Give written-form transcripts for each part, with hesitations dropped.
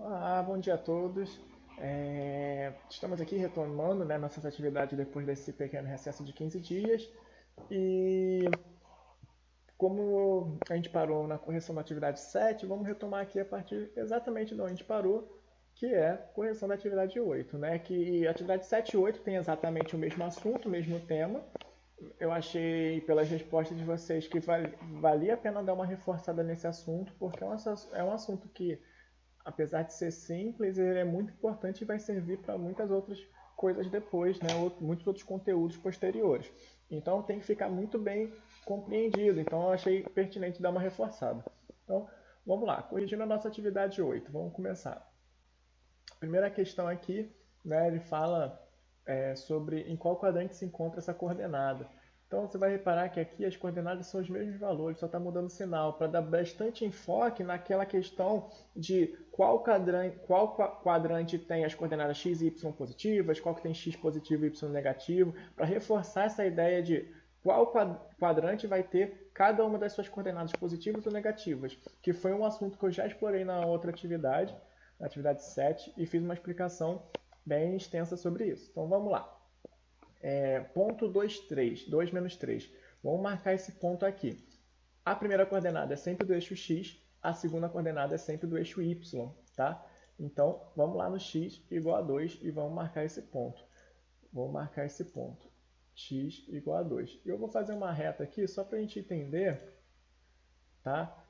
Olá, bom dia a todos. Estamos aqui retomando, né, nossas atividades depois desse pequeno recesso de 15 dias. E como a gente parou na correção da atividade 7, vamos retomar aqui a partir exatamente de onde a gente parou, que é a correção da atividade 8, né? Que a atividade 7 e 8 tem exatamente o mesmo assunto, o mesmo tema. Eu achei pelas respostas de vocês que valia a pena dar uma reforçada nesse assunto, porque é um assunto que, apesar de ser simples, ele é muito importante e vai servir para muitas outras coisas depois, né? Muitos outros conteúdos posteriores. Então tem que ficar muito bem compreendido. Então eu achei pertinente dar uma reforçada. Então vamos lá, corrigindo a nossa atividade 8, vamos começar. A primeira questão aqui, né, ele fala sobre em qual quadrante se encontra essa coordenada. Então você vai reparar que aqui as coordenadas são os mesmos valores, só está mudando o sinal, para dar bastante enfoque naquela questão de qual quadrante tem as coordenadas x e y positivas, qual que tem x positivo e y negativo, para reforçar essa ideia de qual quadrante vai ter cada uma das suas coordenadas positivas ou negativas, que foi um assunto que eu já explorei na outra atividade, na atividade 7, e fiz uma explicação bem extensa sobre isso. Então vamos lá. Ponto 2, 3, 2 menos 3. Vamos marcar esse ponto aqui. A primeira coordenada é sempre do eixo x, a segunda coordenada é sempre do eixo y, tá? Então, vamos lá no x igual a 2 e vamos marcar esse ponto. Vou marcar esse ponto. X igual a 2. E eu vou fazer uma reta aqui só para a gente entender, tá?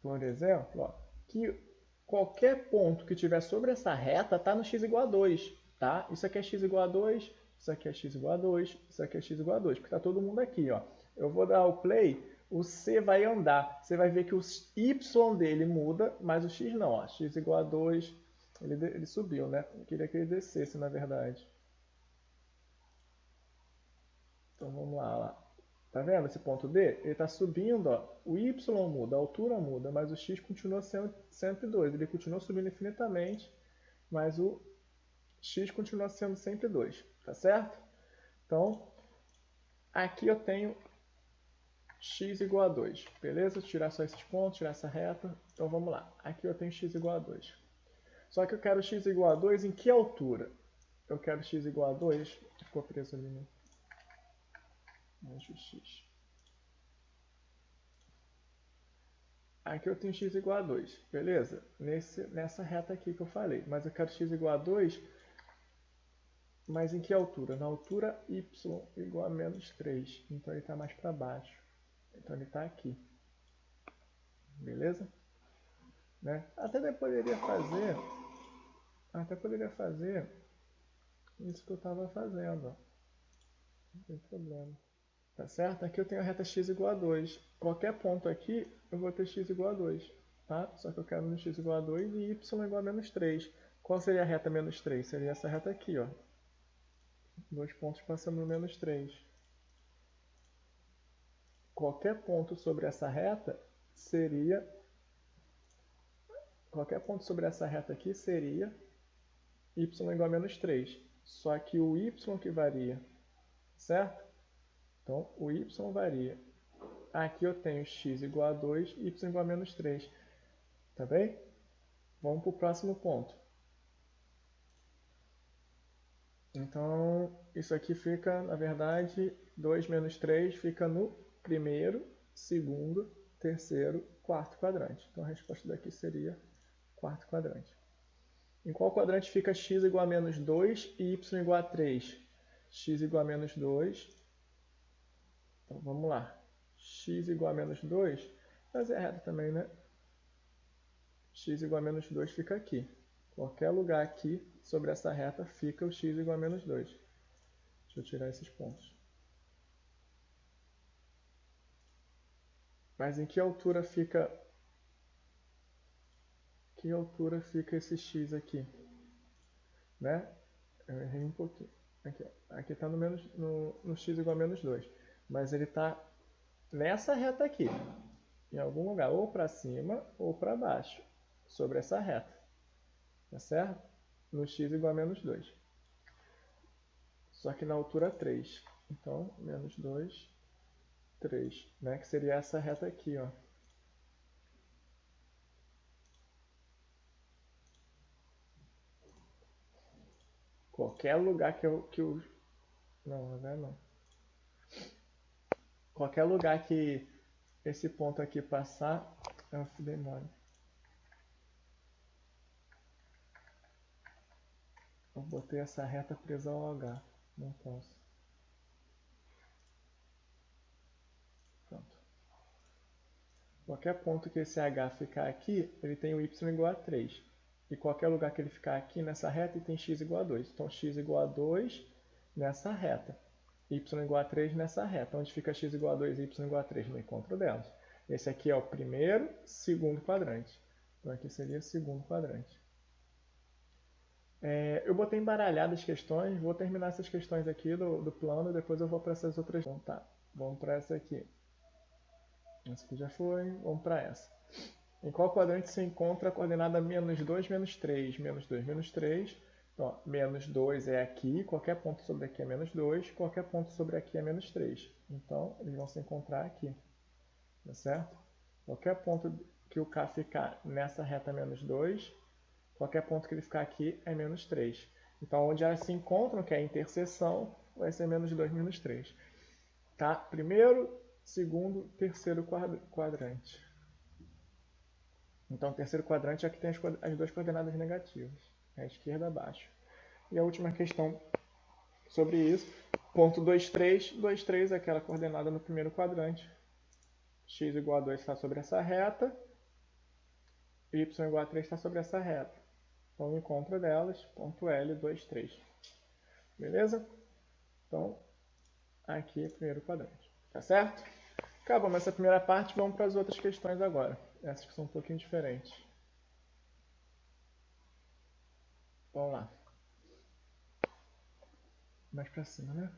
Por exemplo, ó, que qualquer ponto que tiver sobre essa reta está no x igual a 2, tá? Isso aqui é x igual a 2, isso aqui é x igual a 2, isso aqui é x igual a 2, porque está todo mundo aqui, ó. Eu vou dar o play, o C vai andar. Você vai ver que o Y dele muda, mas o X não, ó. X igual a 2, ele subiu, né? Eu queria que ele descesse, na verdade. Então vamos lá. Tá vendo esse ponto D? Ele está subindo, ó. O Y muda, a altura muda, mas o X continua sendo 102. Ele continua subindo infinitamente, mas o X continua sendo sempre 2, tá certo? Então, aqui eu tenho x igual a 2, beleza? Tirar só esses pontos, tirar essa reta. Então vamos lá. Aqui eu tenho x igual a 2. Só que eu quero x igual a 2 em que altura? Eu quero x igual a 2, ficou preso ali, né? X. Aqui eu tenho x igual a 2, beleza? Nessa reta aqui que eu falei. Mas eu quero x igual a 2, mas em que altura? Na altura y igual a menos 3. Então ele está mais para baixo. Então ele está aqui. Beleza? Né? Até poderia fazer isso que eu estava fazendo. Ó. Não tem problema. Tá certo? Aqui eu tenho a reta x igual a 2. Qualquer ponto aqui eu vou ter x igual a 2. Tá? Só que eu quero no x igual a 2 e y igual a menos 3. Qual seria a reta menos 3? Seria essa reta aqui, ó. Dois pontos passando no menos 3. Qualquer ponto sobre essa reta seria... Qualquer ponto sobre essa reta aqui seria y igual a menos 3. Só que o y que varia, certo? Então, o y varia. Aqui eu tenho x igual a 2 e y igual a menos 3. Tá bem? Vamos para o próximo ponto. Então, isso aqui fica, na verdade, 2 menos 3 fica no primeiro, segundo, terceiro, quarto quadrante. Então, a resposta daqui seria quarto quadrante. Em qual quadrante fica x igual a menos 2 e y igual a 3? X igual a menos 2. Então, vamos lá. X igual a menos 2. Fazer a reta também, né? X igual a menos 2 fica aqui. Qualquer lugar aqui sobre essa reta fica o x igual a menos 2. Deixa eu tirar esses pontos. Mas em que altura fica esse x aqui? Né? Eu errei um pouquinho. Aqui está no x igual a menos 2. Mas ele está nessa reta aqui. Em algum lugar, ou para cima ou para baixo. Sobre essa reta. Tá certo? No x igual a menos 2. Só que na altura 3. Então, menos 2, 3. Né? Que seria essa reta aqui, ó. Qualquer lugar que eu... Não, não é não. Qualquer lugar que esse ponto aqui passar, eu fudei mole. Eu botei essa reta presa ao H. Não posso. Pronto. Qualquer ponto que esse H ficar aqui, ele tem o y igual a 3. E qualquer lugar que ele ficar aqui nessa reta, ele tem x igual a 2. Então x igual a 2 nessa reta. Y igual a 3 nessa reta. Onde fica x igual a 2 e y igual a 3? No encontro delas. Esse aqui é o primeiro, segundo quadrante. Então aqui seria o segundo quadrante. Eu botei embaralhadas as questões, vou terminar essas questões aqui do plano, depois eu vou para essas outras. Então tá, vamos para essa aqui. Essa aqui já foi, vamos para essa. Em qual quadrante se encontra a coordenada menos 2, menos 3? Menos 2, menos 3. Então, ó, menos 2 é aqui, qualquer ponto sobre aqui é menos 2, qualquer ponto sobre aqui é menos 3. Então, eles vão se encontrar aqui. Tá certo? Qualquer ponto que o K ficar nessa reta menos 2, qualquer ponto que ele ficar aqui é menos 3. Então, onde elas se encontram, que é a interseção, vai ser menos 2, menos 3. Tá? Primeiro, segundo, terceiro quadrante. Então, o terceiro quadrante é que tem as duas coordenadas negativas, a esquerda abaixo. E a última questão sobre isso, ponto 2, 3. 2, 3 é aquela coordenada no primeiro quadrante. X igual a 2 está sobre essa reta, y igual a 3 está sobre essa reta. Então, o encontro delas, ponto L, 2, 3. Beleza? Então, aqui é o primeiro quadrante. Tá certo? Acabamos essa primeira parte, vamos para as outras questões agora. Essas que são um pouquinho diferentes. Vamos lá. Mais para cima, né?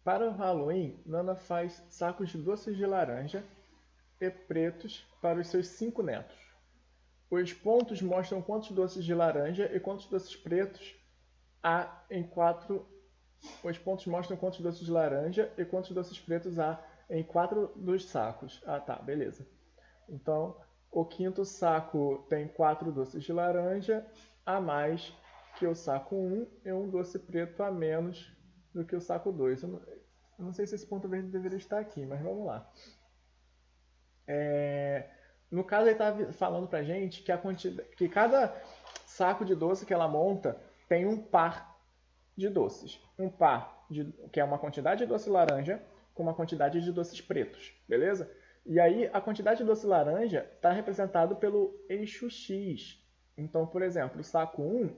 Para o Halloween, Nana faz sacos de doces de laranja e pretos para os seus 5 netos. Os pontos mostram quantos doces de laranja e quantos doces pretos há em 4. Os pontos mostram quantos doces de laranja e quantos doces pretos há em 4 dos sacos. Ah, tá, beleza. Então, o quinto saco tem 4 doces de laranja a mais que o saco 1 e um doce preto a menos do que o saco 2. Eu não sei se esse ponto verde deveria estar aqui, mas vamos lá. No caso, ele está falando pra gente que cada saco de doce que ela monta tem um par de doces. Um par, que é uma quantidade de doce laranja com uma quantidade de doces pretos, beleza? E aí, a quantidade de doce laranja está representado pelo eixo X. Então, por exemplo, o saco 1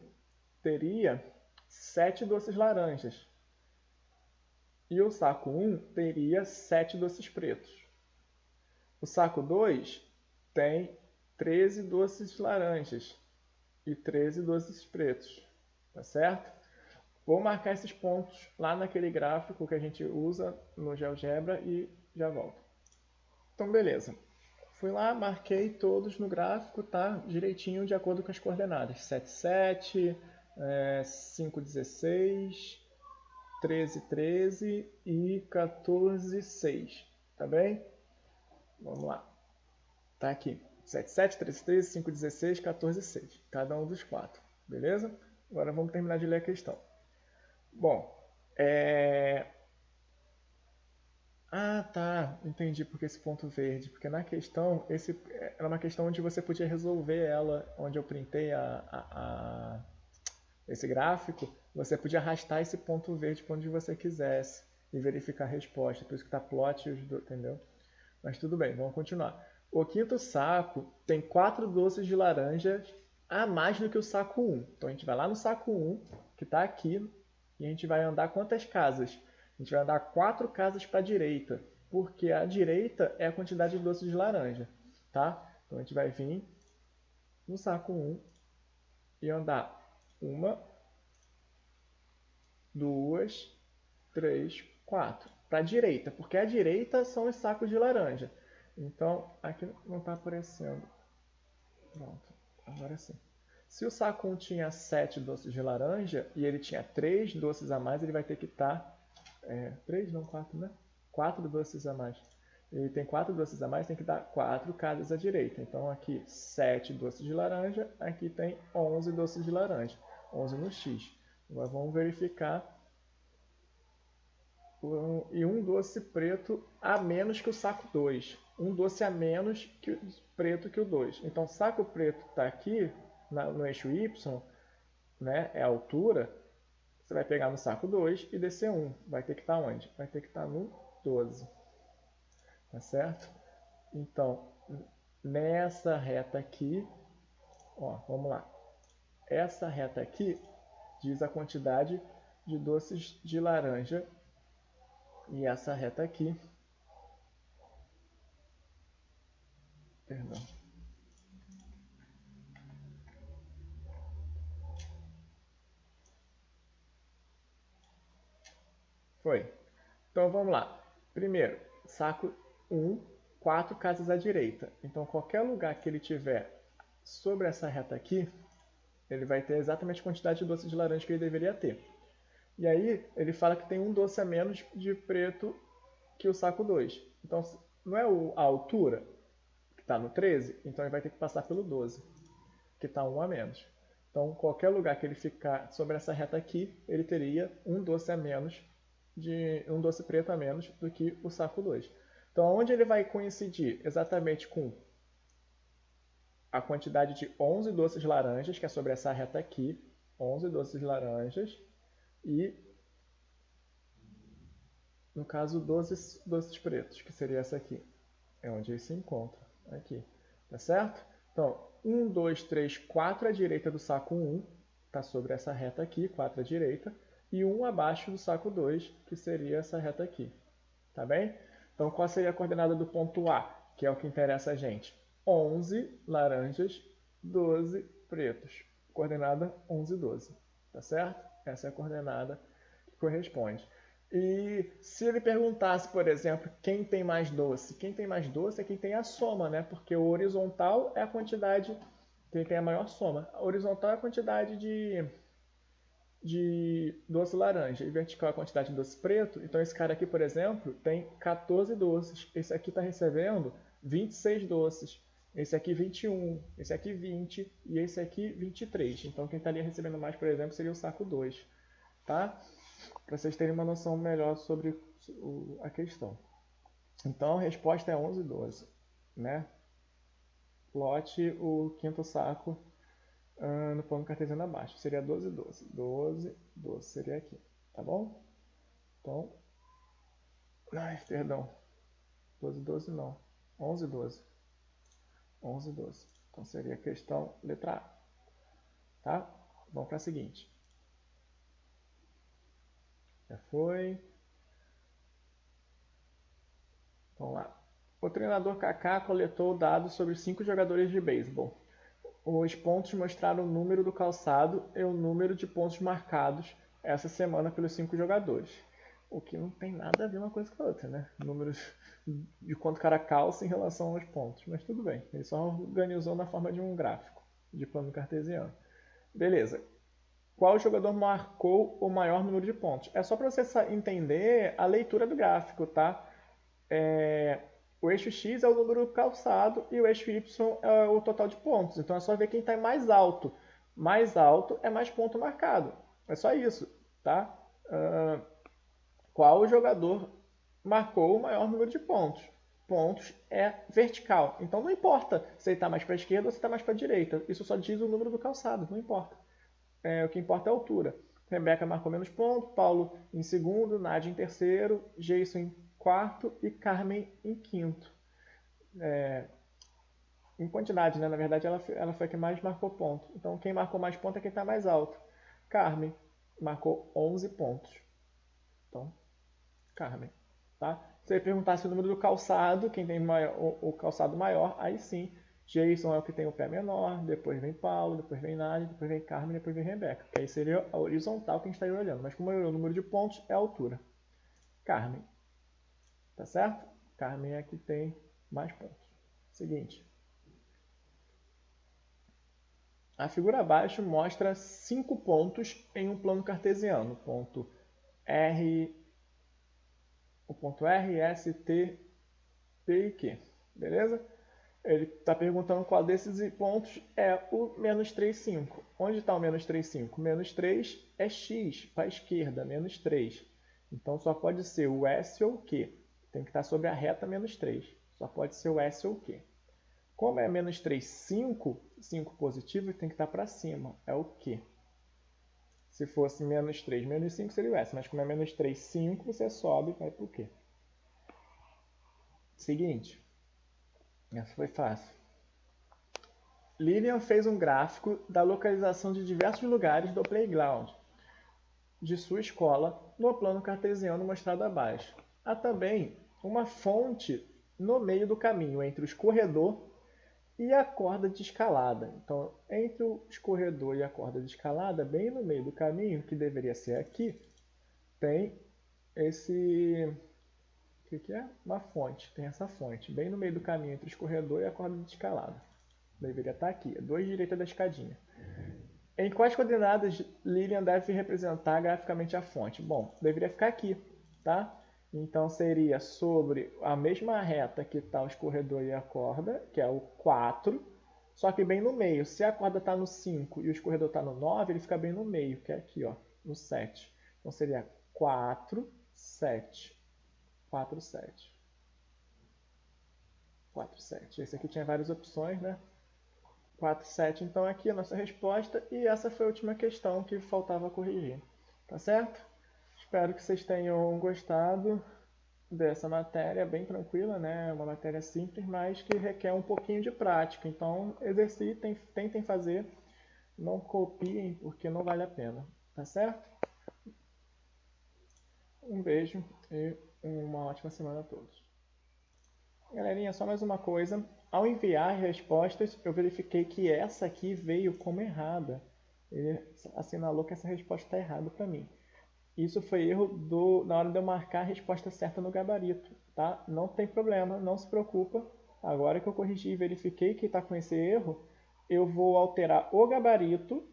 teria 7 doces laranjas. E o saco 1 teria 7 doces pretos. O saco 2 tem 13 doces laranjas e 13 doces pretos. Tá certo? Vou marcar esses pontos lá naquele gráfico que a gente usa no GeoGebra e já volto. Então, beleza. Fui lá, marquei todos no gráfico, tá? Direitinho de acordo com as coordenadas. 7, 7, 5, 16, 13, 13 e 14, 6. Tá bem? Vamos lá. Tá aqui. 7, 7, 13, 13, 5, 16, 14, 6. Cada um dos 4. Beleza? Agora vamos terminar de ler a questão. Bom, Ah, tá. Entendi porque esse ponto verde. Porque na questão, era uma questão onde você podia resolver ela, onde eu printei esse gráfico, você podia arrastar esse ponto verde para onde você quisesse e verificar a resposta. Por isso que tá plot, entendeu? Mas tudo bem, vamos continuar. O quinto saco tem 4 doces de laranja a mais do que o saco 1. Então a gente vai lá no saco 1, que está aqui, e a gente vai andar quantas casas? A gente vai andar 4 casas para a direita, porque a direita é a quantidade de doces de laranja, tá? Então a gente vai vir no saco 1 e andar 1, 2, 3, 4 para a direita, porque a direita são os sacos de laranja. Então aqui não está aparecendo. Pronto, agora sim. Se o saco 1 tinha 7 doces de laranja e ele tinha 3 doces a mais, ele vai ter que estar 3, não 4, né? 4 doces a mais. Ele tem 4 doces a mais, tem que dar 4 casas à direita. Então aqui 7 doces de laranja, aqui tem 11 doces de laranja. 11 no X. Agora vamos verificar. E um doce preto a menos que o saco 2. Um doce a menos que preto que o 2. Então, saco preto está aqui no eixo Y, né, é a altura. Você vai pegar no saco 2 e descer 1. Vai ter que estar onde? Vai ter que estar no 12. Tá certo? Então, nessa reta aqui, ó, vamos lá. Essa reta aqui diz a quantidade de doces de laranja. E essa reta aqui, perdão, foi. Então vamos lá. Primeiro, saco 1, 4 casas à direita. Então qualquer lugar que ele tiver sobre essa reta aqui, ele vai ter exatamente a quantidade de doce de laranja que ele deveria ter. E aí ele fala que tem um doce a menos de preto que o saco 2. Então não é a altura que está no 13? Então ele vai ter que passar pelo 12, que está um a menos. Então qualquer lugar que ele ficar sobre essa reta aqui, ele teria um doce a menos, um doce preto a menos do que o saco 2. Então onde ele vai coincidir exatamente com a quantidade de 11 doces laranjas, que é sobre essa reta aqui, 11 doces laranjas, e, no caso, 12 doces pretos, que seria essa aqui. É onde eles se encontram, aqui. Tá certo? Então, 1, 2, 3, 4 à direita do saco 1, está sobre essa reta aqui, 4 à direita, e 1 abaixo do saco 2, que seria essa reta aqui. Tá bem? Então, qual seria a coordenada do ponto A, que é o que interessa a gente? 11 laranjas, 12 pretos. Coordenada 11, 12. Tá certo? Essa é a coordenada que corresponde. E se ele perguntasse, por exemplo, quem tem mais doce? Quem tem mais doce é quem tem a soma, né? Porque o horizontal é a quantidade, quem tem a maior soma. A horizontal é a quantidade de doce laranja e vertical a quantidade de doce preto. Então esse cara aqui, por exemplo, tem 14 doces. Esse aqui está recebendo 26 doces. Esse aqui 21, esse aqui 20 e esse aqui 23. Então quem estaria recebendo mais, por exemplo, seria o saco 2. Tá? Para vocês terem uma noção melhor sobre a questão. Então a resposta é 11 e 12. Né? Lote o quinto saco no plano cartesiano abaixo. Seria 12, 12. 12, 12 seria aqui. Tá bom? Então. Ai, perdão. 12, 12 não. 11, 12. 11, 12. Então seria a questão letra A. Tá? Vamos para a seguinte. Já foi. Vamos lá. O treinador Kaká coletou dados sobre 5 jogadores de beisebol. Os pontos mostraram o número do calçado e o número de pontos marcados essa semana pelos 5 jogadores. O que não tem nada a ver uma coisa com a outra, né? Números de quanto o cara calça em relação aos pontos. Mas tudo bem, ele só organizou na forma de um gráfico de plano cartesiano. Beleza. Qual jogador marcou o maior número de pontos? É só para você entender a leitura do gráfico, tá? O eixo X é o número calçado e o eixo Y é o total de pontos. Então é só ver quem está mais alto. Mais alto é mais ponto marcado. É só isso, tá? Qual jogador marcou o maior número de pontos? Pontos é vertical. Então não importa se ele está mais para a esquerda ou se está mais para a direita. Isso só diz o número do calçado, não importa. O que importa é a altura. Rebeca marcou menos ponto, Paulo em segundo, Nádia em terceiro, Jason em quarto e Carmen em quinto. Em quantidade, né? Na verdade, ela foi a que mais marcou ponto. Então, quem marcou mais ponto é quem está mais alto. Carmen marcou 11 pontos. Então, Carmen. Tá? Se ele perguntasse o número do calçado, quem tem o calçado maior, aí sim, Jason é o que tem o pé menor, depois vem Paulo, depois vem Nádia, depois vem Carmen, depois vem Rebeca. Que aí seria a horizontal que a gente estaria olhando. Mas como é o número de pontos, é a altura. Carmen. Tá certo? Carmen é a que tem mais pontos. Seguinte. A figura abaixo mostra 5 pontos em um plano cartesiano. O ponto R, S, T, P e Q. Beleza? Ele está perguntando qual desses pontos é o menos 3, 5. Onde está o menos 3, 5? Menos 3 é x para a esquerda, menos 3. Então só pode ser o S ou o Q. Tem que estar sobre a reta menos 3. Só pode ser o S ou o Q. Como é menos 3, 5, 5 positivo, tem que estar para cima. É o Q. Se fosse menos 3, menos 5 seria o S. Mas como é menos 3, 5, você sobe e vai para o Q. Seguinte. Essa foi fácil. Lilian fez um gráfico da localização de diversos lugares do playground de sua escola no plano cartesiano mostrado abaixo. Há também uma fonte no meio do caminho entre o escorredor e a corda de escalada. Então, entre o escorredor e a corda de escalada, bem no meio do caminho, que deveria ser aqui, tem esse... O que é? Uma fonte. Tem essa fonte, bem no meio do caminho entre o escorredor e a corda de escalada. Deveria estar aqui, 2 direita da escadinha. Em quais coordenadas Lilian deve representar graficamente a fonte? Bom, deveria ficar aqui, tá? Então seria sobre a mesma reta que está o escorredor e a corda, que é o 4, só que bem no meio. Se a corda está no 5 e o escorredor está no 9, ele fica bem no meio, que é aqui, ó, no 7. Então seria 4, 7. 4, 7. 4, 7. Esse aqui tinha várias opções, né? 4, 7, então aqui a nossa resposta. E essa foi a última questão que faltava corrigir. Tá certo? Espero que vocês tenham gostado dessa matéria, bem tranquila, né? É uma matéria simples, mas que requer um pouquinho de prática. Então, exercitem, tentem fazer, não copiem, porque não vale a pena. Tá certo? Um beijo e uma ótima semana a todos. Galerinha, só mais uma coisa. Ao enviar respostas, eu verifiquei que essa aqui veio como errada. Ele assinalou que essa resposta está errada para mim. Isso foi erro na hora de eu marcar a resposta certa no gabarito, tá? Não tem problema, não se preocupa. Agora que eu corrigi e verifiquei que está com esse erro, eu vou alterar o gabarito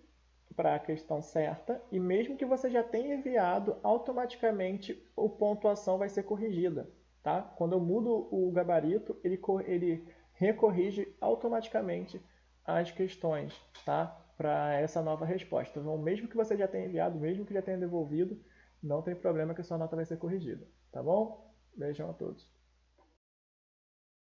para a questão certa e mesmo que você já tenha enviado, automaticamente a pontuação vai ser corrigida. Tá? Quando eu mudo o gabarito, ele recorrige automaticamente as questões, tá? Para essa nova resposta. Então, mesmo que você já tenha enviado, mesmo que já tenha devolvido, não tem problema que a sua nota vai ser corrigida. Tá bom? Beijão a todos.